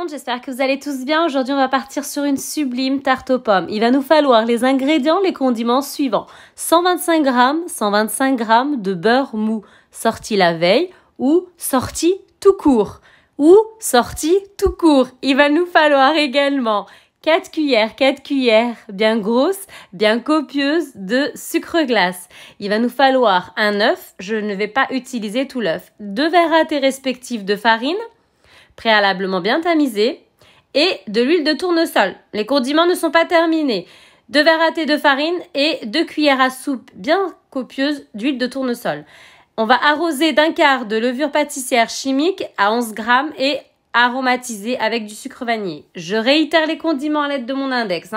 monde, j'espère que vous allez tous bien. Aujourd'hui, on va partir sur une sublime tarte aux pommes. Il va nous falloir les ingrédients, les condiments suivants. 125 g de beurre mou, sorti la veille ou sorti tout court. Il va nous falloir également 4 cuillères bien grosses, bien copieuses de sucre glace. Il va nous falloir un œuf, je ne vais pas utiliser tout l'œuf. 2 verres à thé respectifs de farine, préalablement bien tamisée, et de l'huile de tournesol. Les condiments ne sont pas terminés. 2 verres à thé de farine et 2 cuillères à soupe bien copieuses d'huile de tournesol. On va arroser d'un quart de levure pâtissière chimique à 11 g et aromatisé avec du sucre vanillé. Je réitère les condiments à l'aide de mon index.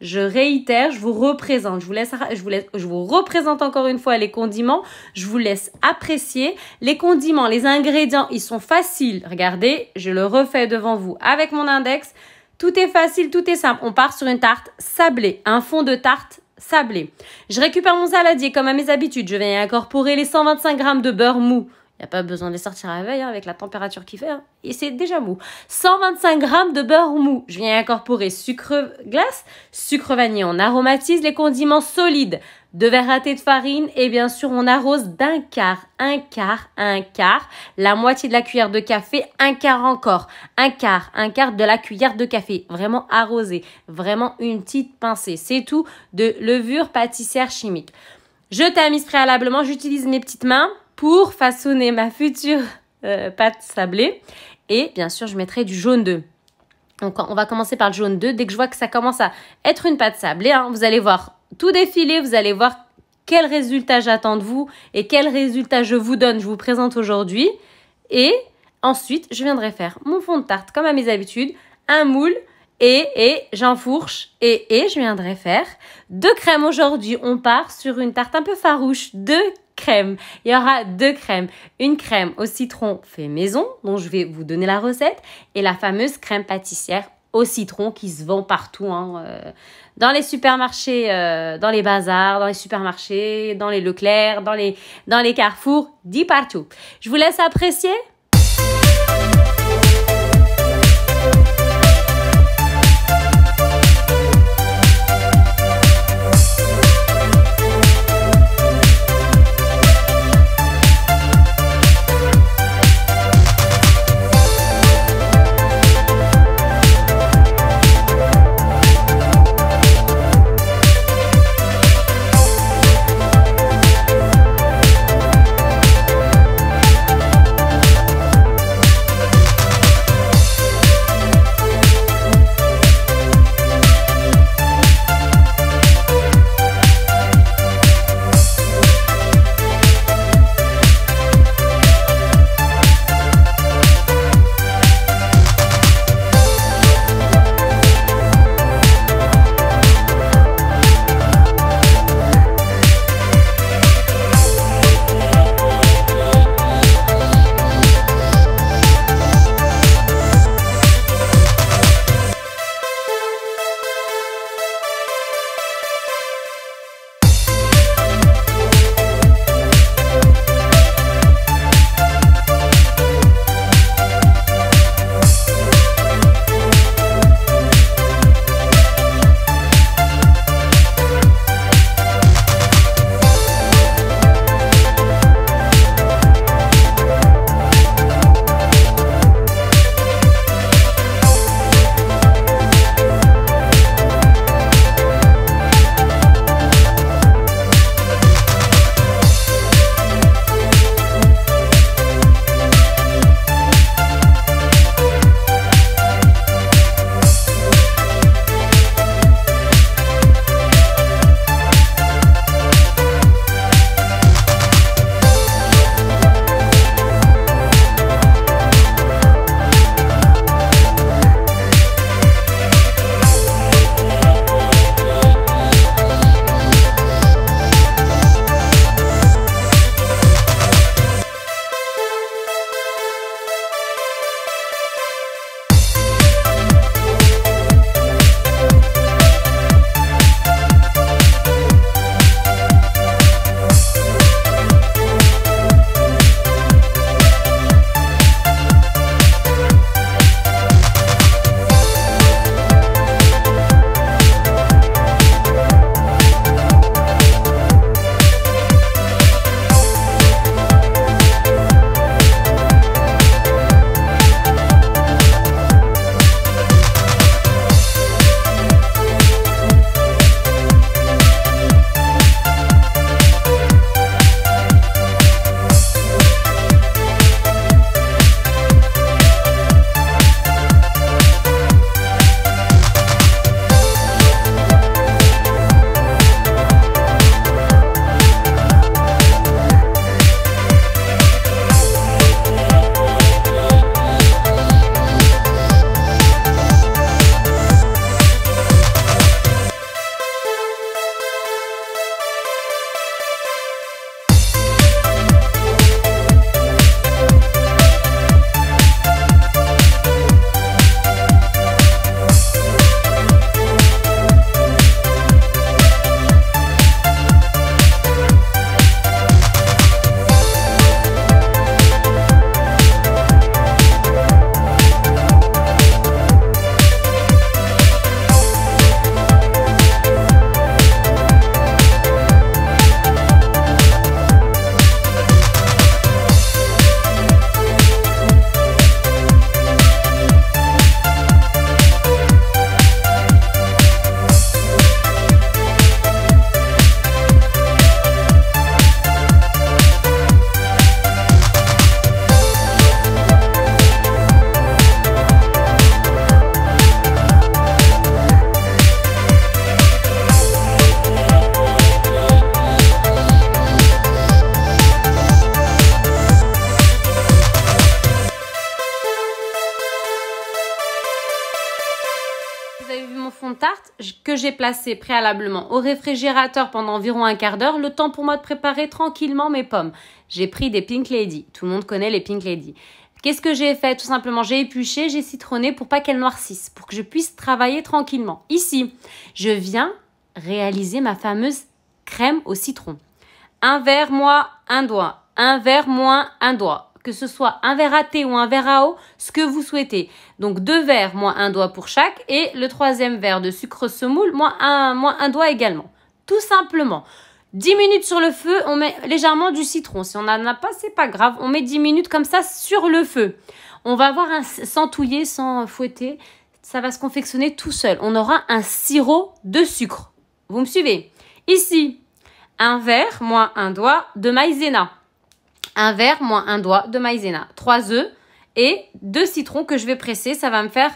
Je réitère, je vous représente. Je vous représente encore une fois les condiments. Je vous laisse apprécier. Les condiments, les ingrédients, ils sont faciles. Regardez, je le refais devant vous avec mon index. Tout est facile, tout est simple. On part sur une tarte sablée, un fond de tarte sablé. Je récupère mon saladier comme à mes habitudes. Je vais y incorporer les 125 g de beurre mou. Il n'y a pas besoin de les sortir à la veille avec la température qu'il fait. Et c'est déjà mou. 125 g de beurre mou. Je viens incorporer sucre glace, sucre vanillé. On aromatise les condiments solides. 2 verres à thé de farine. Et bien sûr, on arrose d'un quart, un quart. La moitié de la cuillère de café, un quart encore. Un quart de la cuillère de café. Vraiment arrosé. Vraiment une petite pincée. C'est tout de levure pâtissière chimique. Je tamise préalablement. J'utilise mes petites mains pour façonner ma future pâte sablée. Et bien sûr, je mettrai du jaune d'œuf. Donc, on va commencer par le jaune d'œuf. Dès que je vois que ça commence à être une pâte sablée, vous allez voir tout défiler. Vous allez voir quel résultat j'attends de vous et quel résultat je vous donne. Je vous présente aujourd'hui. Et ensuite, je viendrai faire mon fond de tarte comme à mes habitudes. Un moule. Et j'enfourche et je viendrai faire 2 crèmes aujourd'hui. On part sur une tarte un peu farouche. 2 crèmes. Il y aura 2 crèmes. Une crème au citron fait maison, dont je vais vous donner la recette. Et la fameuse crème pâtissière au citron qui se vend partout. Dans les supermarchés, dans les bazars, dans les supermarchés, dans les Leclerc, dans les Carrefour, dit partout. Je vous laisse apprécier. avez vu mon fond de tarte que j'ai placé préalablement au réfrigérateur pendant environ un quart d'heure. Le temps pour moi de préparer tranquillement mes pommes. J'ai pris des Pink Lady. Tout le monde connaît les Pink Lady. Qu'est-ce que j'ai fait? Tout simplement, j'ai épluché, j'ai citronné pour pas qu'elles noircissent, pour que je puisse travailler tranquillement. Ici, je viens réaliser ma fameuse crème au citron. Un verre, moins un doigt. Un verre, moins un doigt. Que ce soit un verre à thé ou un verre à eau, ce que vous souhaitez. Donc 2 verres, moins un doigt pour chaque. Et le 3e verre de sucre semoule, moins un doigt également. Tout simplement. 10 minutes sur le feu, on met légèrement du citron. Si on n'en a pas, c'est pas grave. On met 10 minutes comme ça sur le feu. On va avoir sans touiller, sans fouetter. Ça va se confectionner tout seul. On aura un sirop de sucre. Vous me suivez? Ici, un verre, moins un doigt de maïzena. Un verre, moins un doigt de maïzena. 3 œufs et 2 citrons que je vais presser. Ça va me faire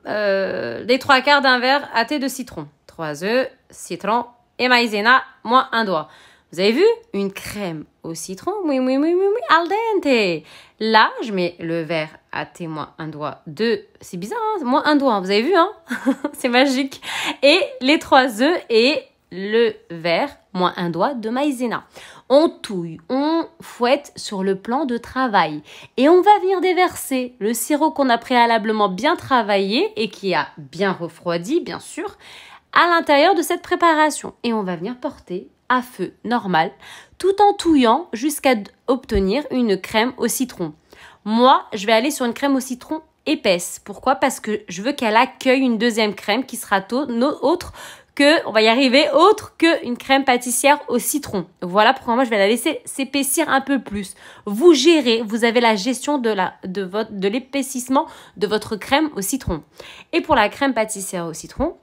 les 3/4 d'un verre à thé de citron. 3 œufs, citron et maïzena, moins un doigt. Vous avez vu? Une crème au citron, oui, al dente. Là, je mets le verre à thé, moins un doigt de... C'est bizarre, hein? Moins un doigt, vous avez vu, hein? C'est magique. Et les 3 œufs et le verre, moins un doigt de maïzena. On touille, on fouette sur le plan de travail. Et on va venir déverser le sirop qu'on a préalablement bien travaillé et qui a bien refroidi, bien sûr, à l'intérieur de cette préparation. Et on va venir porter à feu normal, tout en touillant jusqu'à obtenir une crème au citron. Moi, je vais aller sur une crème au citron épaisse. Pourquoi? Parce que je veux qu'elle accueille une deuxième crème qui sera autre que, on va y arriver, autre qu'une crème pâtissière au citron. Voilà pourquoi moi je vais la laisser s'épaissir un peu plus. Vous gérez, vous avez la gestion de l'épaississement de votre crème au citron. Et pour la crème pâtissière au citron,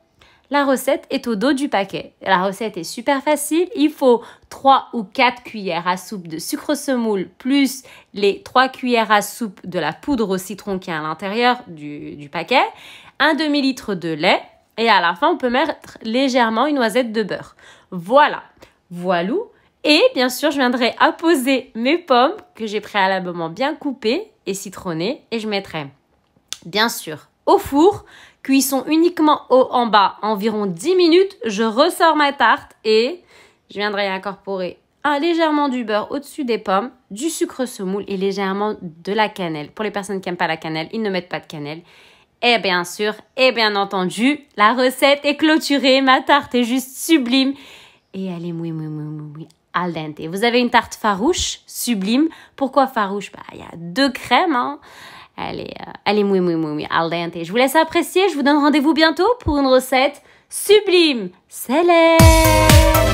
la recette est au dos du paquet. La recette est super facile. Il faut 3 ou 4 cuillères à soupe de sucre semoule plus les 3 cuillères à soupe de la poudre au citron qui est à l'intérieur du paquet, un demi-litre de lait et à la fin, on peut mettre légèrement une noisette de beurre. Voilà, voilou. Et bien sûr, je viendrai apposer mes pommes que j'ai préalablement bien coupées et citronnées et je mettrai bien sûr au four. Cuisson uniquement en bas, environ 10 minutes. Je ressors ma tarte et je viendrai incorporer légèrement du beurre au-dessus des pommes, du sucre semoule et légèrement de la cannelle. Pour les personnes qui n'aiment pas la cannelle, ils ne mettent pas de cannelle. Et bien sûr, et bien entendu, la recette est clôturée. Ma tarte est juste sublime. Et elle est oui, al dente. Vous avez une tarte farouche, sublime. Pourquoi farouche? Il y a 2 crèmes, hein. Elle est oui, al dente. Je vous laisse apprécier. Je vous donne rendez-vous bientôt pour une recette sublime. Salut!